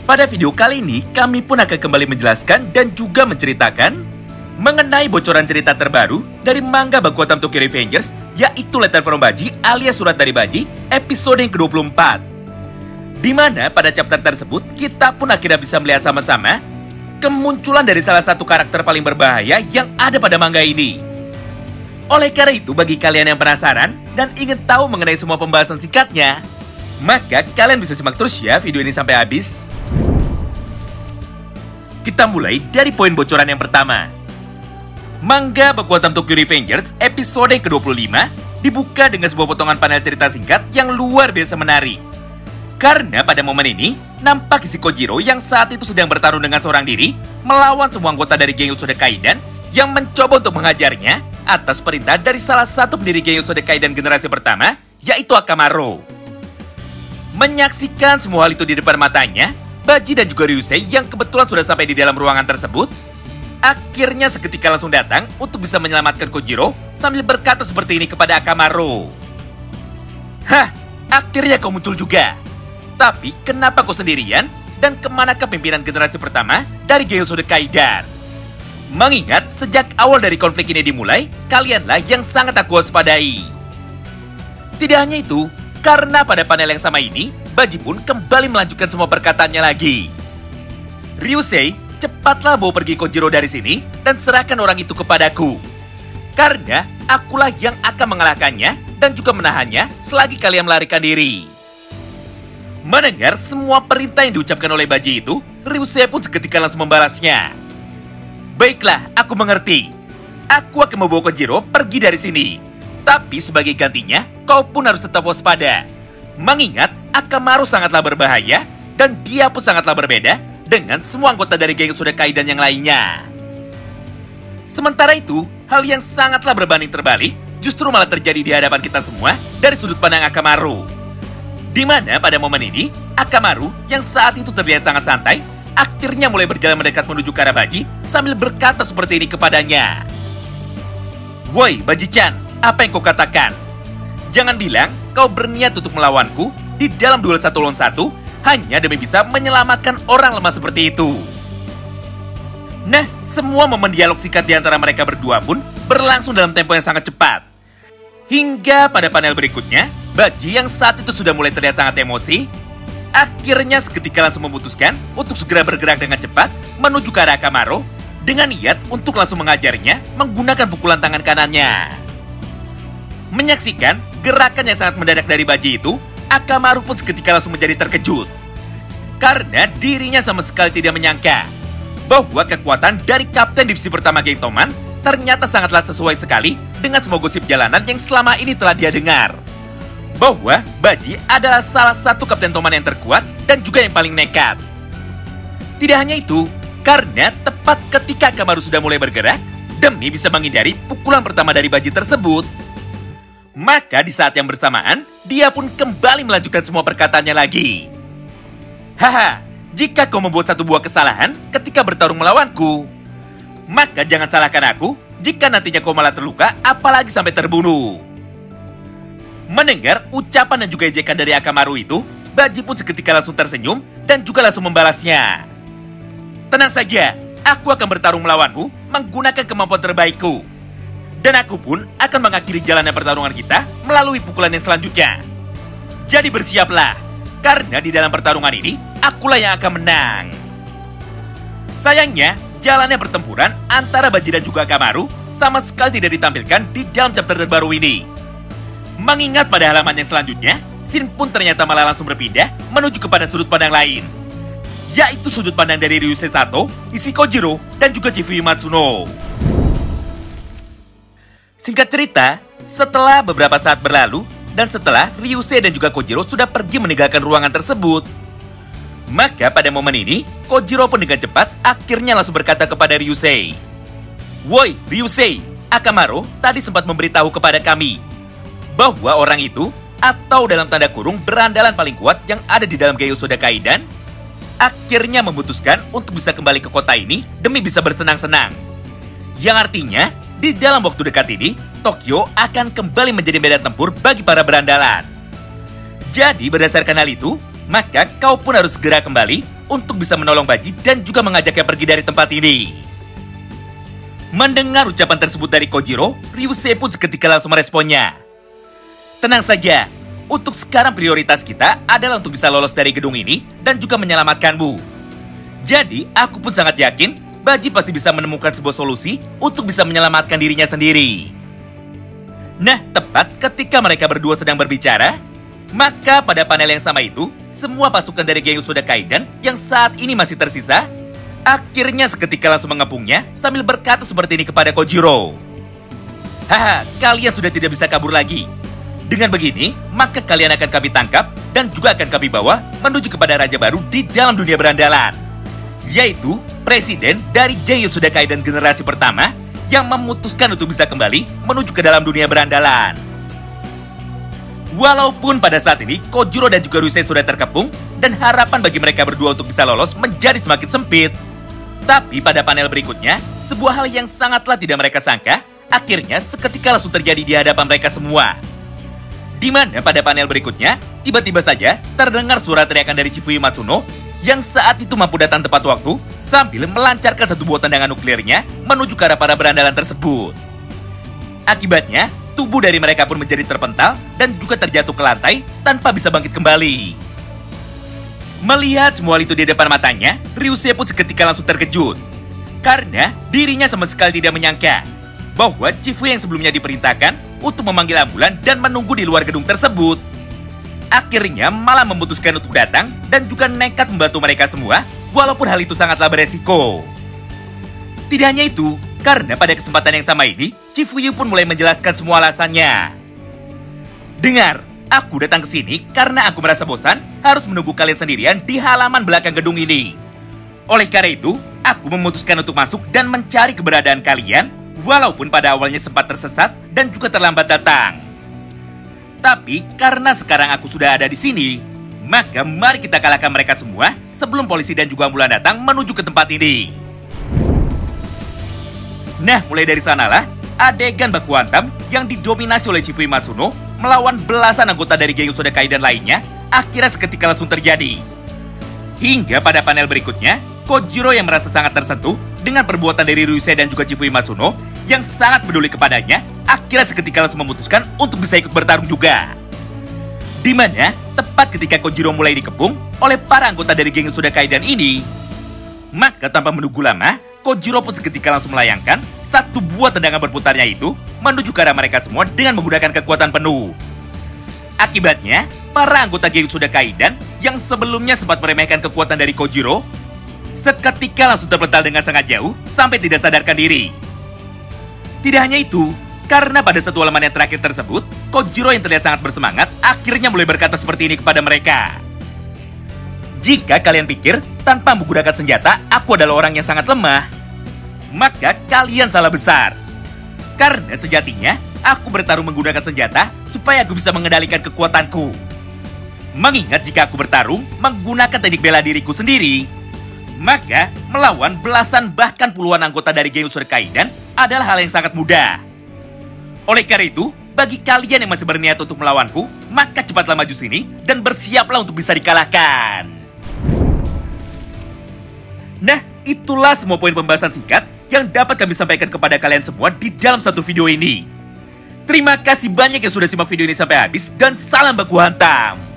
Pada video kali ini, kami pun akan kembali menjelaskan dan juga menceritakan mengenai bocoran cerita terbaru dari manga Baku Hantam Tokyo Revengers, yaitu Letter from Baji alias Surat dari Baji, episode yang ke-24. Di mana pada chapter tersebut, kita pun akhirnya bisa melihat sama-sama kemunculan dari salah satu karakter paling berbahaya yang ada pada manga ini. Oleh karena itu, bagi kalian yang penasaran dan ingin tahu mengenai semua pembahasan singkatnya, maka kalian bisa simak terus ya video ini sampai habis. Kita mulai dari poin bocoran yang pertama. Manga Baku Hantam Tokyo Revengers episode yang ke-25 dibuka dengan sebuah potongan panel cerita singkat yang luar biasa menarik. Karena pada momen ini, nampak si Kojiro yang saat itu sedang bertarung dengan seorang diri melawan semua anggota dari geng Utsuden Kaidan yang mencoba untuk mengajarnya atas perintah dari salah satu pendiri geng Utsuden Kaidan generasi pertama, yaitu Akamaru. Menyaksikan semua hal itu di depan matanya, Baji dan juga Ryusei yang kebetulan sudah sampai di dalam ruangan tersebut, akhirnya seketika langsung datang untuk bisa menyelamatkan Kojiro sambil berkata seperti ini kepada Akamaru. Hah, akhirnya kau muncul juga. Tapi kenapa kau sendirian dan kemanakah pimpinan generasi pertama dari geng Utsuden Kaidan? Mengingat sejak awal dari konflik ini dimulai, kalianlah yang sangat aku waspadai. Tidak hanya itu, karena pada panel yang sama ini, Baji pun kembali melanjutkan semua perkataannya lagi. Ryusei, cepatlah bawa pergi Kojiro dari sini dan serahkan orang itu kepadaku. Karena akulah yang akan mengalahkannya dan juga menahannya selagi kalian melarikan diri. Mendengar semua perintah yang diucapkan oleh Baji itu, Ryusei pun seketika langsung membalasnya. Baiklah, aku mengerti. Aku akan membawa Kojiro pergi dari sini. Tapi sebagai gantinya, kau pun harus tetap waspada. Mengingat Akamaru sangatlah berbahaya dan dia pun sangatlah berbeda dengan semua anggota dari geng Utsuden Kaidan yang lainnya. Sementara itu, hal yang sangatlah berbanding terbalik justru malah terjadi di hadapan kita semua dari sudut pandang Akamaru. Di mana pada momen ini, Akamaru yang saat itu terlihat sangat santai, akhirnya mulai berjalan mendekat menuju ke arah Baji sambil berkata seperti ini kepadanya. Woi, Baji-chan, apa yang kau katakan? Jangan bilang kau berniat untuk melawanku di dalam duel 1 lawan 1 hanya demi bisa menyelamatkan orang lemah seperti itu. Nah, semua momen dialog singkat di antara mereka berdua pun berlangsung dalam tempo yang sangat cepat. Hingga pada panel berikutnya, Baji yang saat itu sudah mulai terlihat sangat emosi, akhirnya seketika langsung memutuskan untuk segera bergerak dengan cepat menuju ke arah Akamaru dengan niat untuk langsung mengajarnya menggunakan pukulan tangan kanannya. Menyaksikan gerakan yang sangat mendadak dari Baji itu, Akamaru pun seketika langsung menjadi terkejut. Karena dirinya sama sekali tidak menyangka bahwa kekuatan dari Kapten Divisi Pertama Geng Toman ternyata sangatlah sesuai sekali dengan semua gosip jalanan yang selama ini telah dia dengar. Bahwa Baji adalah salah satu Kapten Toman yang terkuat dan juga yang paling nekat. Tidak hanya itu, karena tepat ketika Akamaru sudah mulai bergerak demi bisa menghindari pukulan pertama dari Baji tersebut, maka di saat yang bersamaan, dia pun kembali melanjutkan semua perkataannya lagi. Haha, jika kau membuat satu buah kesalahan ketika bertarung melawanku, maka jangan salahkan aku jika nantinya kau malah terluka apalagi sampai terbunuh. Mendengar ucapan dan juga ejekan dari Akamaru itu, Baji pun seketika langsung tersenyum dan juga langsung membalasnya. Tenang saja, aku akan bertarung melawanmu menggunakan kemampuan terbaikku. Dan aku pun akan mengakhiri jalannya pertarungan kita melalui pukulan yang selanjutnya. Jadi bersiaplah, karena di dalam pertarungan ini, akulah yang akan menang. Sayangnya, jalannya pertempuran antara Baji dan juga Akamaru sama sekali tidak ditampilkan di dalam chapter terbaru ini. Mengingat pada halaman yang selanjutnya, scene pun ternyata malah langsung berpindah menuju kepada sudut pandang lain, yaitu sudut pandang dari Ryusei Sato, Issei Kojiro, dan juga Chifuyu Matsuno. Singkat cerita, setelah beberapa saat berlalu, dan setelah Ryusei dan juga Kojiro sudah pergi meninggalkan ruangan tersebut, maka pada momen ini, Kojiro pun dengan cepat akhirnya langsung berkata kepada Ryusei. Woi, Ryusei, Akamaru tadi sempat memberitahu kepada kami bahwa orang itu, atau dalam tanda kurung berandalan paling kuat yang ada di dalam geng Utsuden Kaidan, akhirnya memutuskan untuk bisa kembali ke kota ini demi bisa bersenang-senang. Yang artinya, di dalam waktu dekat ini, Tokyo akan kembali menjadi medan tempur bagi para berandalan. Jadi berdasarkan hal itu, maka kau pun harus segera kembali untuk bisa menolong Baji dan juga mengajaknya pergi dari tempat ini. Mendengar ucapan tersebut dari Kojiro, Ryusei pun seketika langsung meresponnya. Tenang saja, untuk sekarang prioritas kita adalah untuk bisa lolos dari gedung ini dan juga menyelamatkanmu. Jadi, aku pun sangat yakin Baji pasti bisa menemukan sebuah solusi untuk bisa menyelamatkan dirinya sendiri. Nah, tepat ketika mereka berdua sedang berbicara, maka pada panel yang sama itu, semua pasukan dari Genjutsu Kaiden yang saat ini masih tersisa, akhirnya seketika langsung mengepungnya sambil berkata seperti ini kepada Kojiro. Haha, kalian sudah tidak bisa kabur lagi. Dengan begini, maka kalian akan kami tangkap dan juga akan kami bawa menuju kepada raja baru di dalam dunia berandalan, yaitu presiden dari Genjutsu Kaiden generasi pertama yang memutuskan untuk bisa kembali menuju ke dalam dunia berandalan. Walaupun pada saat ini Kojiro dan juga Ryusei sudah terkepung dan harapan bagi mereka berdua untuk bisa lolos menjadi semakin sempit, tapi pada panel berikutnya, sebuah hal yang sangatlah tidak mereka sangka akhirnya seketika langsung terjadi di hadapan mereka semua. Di mana pada panel berikutnya, tiba-tiba saja terdengar suara teriakan dari Chifuyu Matsuno yang saat itu mampu datang tepat waktu sambil melancarkan satu buah tendangan nuklirnya menuju ke arah para berandalan tersebut. Akibatnya, tubuh dari mereka pun menjadi terpental dan juga terjatuh ke lantai tanpa bisa bangkit kembali. Melihat semua itu di depan matanya, Ryusei pun seketika langsung terkejut. Karena dirinya sama sekali tidak menyangka bahwa Chifuyu yang sebelumnya diperintahkan untuk memanggil ambulan dan menunggu di luar gedung tersebut, akhirnya malah memutuskan untuk datang dan juga nekat membantu mereka semua, walaupun hal itu sangatlah beresiko. Tidak hanya itu, karena pada kesempatan yang sama ini, Chifuyu pun mulai menjelaskan semua alasannya. Dengar, aku datang ke sini karena aku merasa bosan harus menunggu kalian sendirian di halaman belakang gedung ini. Oleh karena itu, aku memutuskan untuk masuk dan mencari keberadaan kalian, walaupun pada awalnya sempat tersesat dan juga terlambat datang. Tapi karena sekarang aku sudah ada di sini, maka mari kita kalahkan mereka semua sebelum polisi dan juga ambulan datang menuju ke tempat ini. Nah, mulai dari sanalah adegan baku hantam yang didominasi oleh Chifuyu Matsuno melawan belasan anggota dari Genjutsu Kaiden lainnya akhirnya seketika langsung terjadi. Hingga pada panel berikutnya, Kojiro yang merasa sangat tersentuh dengan perbuatan dari Ryusei dan juga Chifuyu Matsuno yang sangat peduli kepadanya, akhirnya seketika langsung memutuskan untuk bisa ikut bertarung juga. Di mana tepat ketika Kojiro mulai dikepung oleh para anggota dari Genjutsu Kaiden ini, maka tanpa menunggu lama, Kojiro pun seketika langsung melayangkan satu buah tendangan berputarnya itu menuju ke arah mereka semua dengan menggunakan kekuatan penuh. Akibatnya, para anggota Genjutsu Kaiden yang sebelumnya sempat meremehkan kekuatan dari Kojiro, seketika langsung terpental dengan sangat jauh sampai tidak sadarkan diri. Tidak hanya itu, karena pada satu halaman yang terakhir tersebut, Kojiro yang terlihat sangat bersemangat akhirnya mulai berkata seperti ini kepada mereka. Jika kalian pikir tanpa menggunakan senjata aku adalah orang yang sangat lemah, maka kalian salah besar. Karena sejatinya aku bertarung menggunakan senjata supaya aku bisa mengendalikan kekuatanku. Mengingat jika aku bertarung menggunakan teknik bela diriku sendiri, maka melawan belasan bahkan puluhan anggota dari Genjutsu Kaiden adalah hal yang sangat mudah. Oleh karena itu, bagi kalian yang masih berniat untuk melawanku, maka cepatlah maju sini dan bersiaplah untuk bisa dikalahkan. Nah, itulah semua poin pembahasan singkat yang dapat kami sampaikan kepada kalian semua di dalam satu video ini. Terima kasih banyak yang sudah simak video ini sampai habis dan salam baku hantam.